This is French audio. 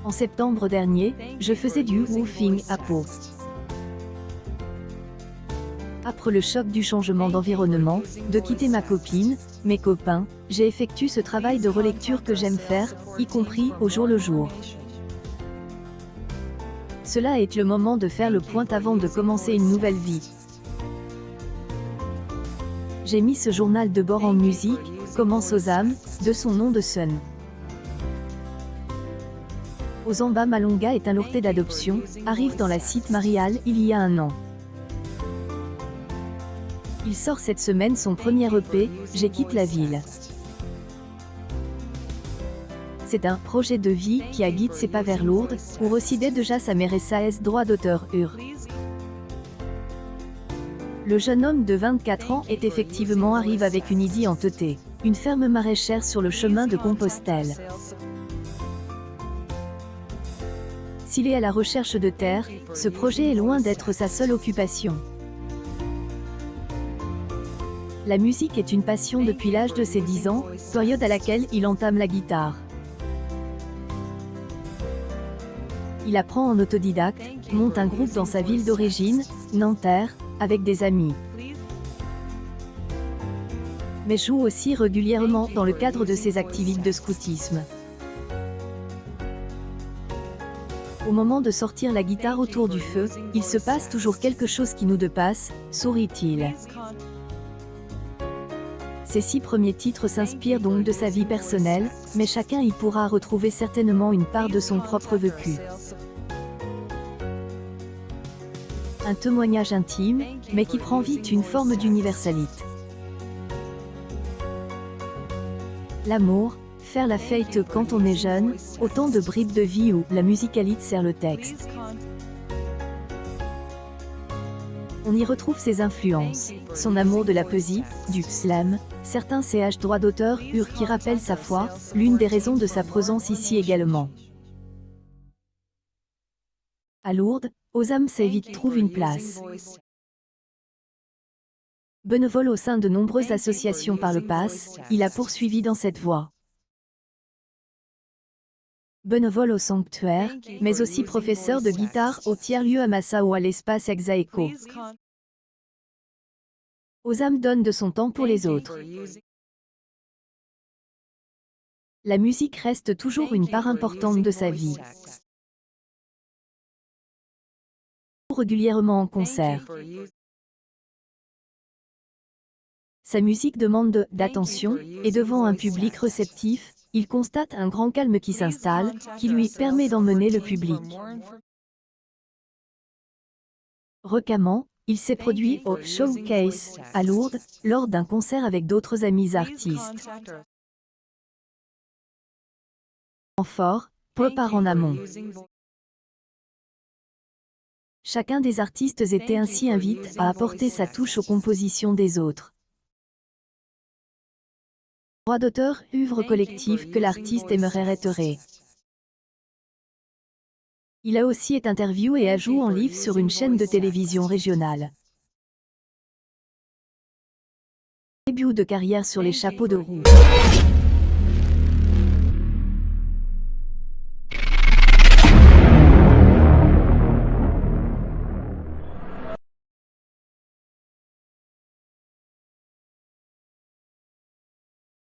En septembre dernier, je faisais du woofing à Pau. Après le choc du changement d'environnement, de quitter ma copine, mes copains, j'ai effectué ce travail de relecture que j'aime faire, y compris au jour le jour. Cela est le moment de faire le point avant de commencer une nouvelle vie. J'ai mis ce journal de bord en musique, commence Ozam, de son nom de Sun. Ozamba Malonga est un lourté d'adoption, arrive dans la cite Marial il y a un an. Il sort cette semaine son premier EP, J'ai quitte la ville. C'est un projet de vie qui a guidé ses pas vers Lourdes, où résidait déjà sa mère et sa droit d'auteur Le jeune homme de 24 ans est effectivement arrive avec une idée en tête, une ferme maraîchère sur le chemin de Compostelle. S'il est à la recherche de terre, ce projet est loin d'être sa seule occupation. La musique est une passion depuis l'âge de ses 10 ans, période à laquelle il entame la guitare. Il apprend en autodidacte, monte un groupe dans sa ville d'origine, Nanterre, avec des amis. Mais joue aussi régulièrement dans le cadre de ses activités de scoutisme. Au moment de sortir la guitare autour du feu, il se passe toujours quelque chose qui nous dépasse, sourit-il. Ces 6 premiers titres s'inspirent donc de sa vie personnelle, mais chacun y pourra retrouver certainement une part de son propre vécu. Un témoignage intime, mais qui prend vite une forme d'universalité. L'amour, faire la fête quand on est jeune, autant de bribes de vie où la musicalité sert le texte. On y retrouve ses influences, son amour de la poésie, du slam, certains CH droits d'auteur qui rappellent sa foi, l'une des raisons de sa présence ici également. À Lourdes, Ozam vite trouve une place. Bénévole au sein de nombreuses associations par le passé, il a poursuivi dans cette voie. Bénévole au sanctuaire, mais aussi professeur de guitare au tiers-lieu à Massa ou à l'espace Exaeco. Ozam donne de son temps pour les autres. La musique reste toujours une part importante de sa vie. Régulièrement en concert. Sa musique demande d'attention, et devant un public réceptif, il constate un grand calme qui s'installe, qui lui permet d'emmener le public. Récemment, il s'est produit au Showcase, à Lourdes, lors d'un concert avec d'autres amis artistes. En fort, prépare en amont. Chacun des artistes était ainsi invité à apporter sa touche aux compositions des autres. Droit d'auteur, œuvre collective que l'artiste aimerait réitérer. Il a aussi été interviewé et ajoute en livre sur une chaîne de télévision régionale. Début de carrière sur les chapeaux de roue.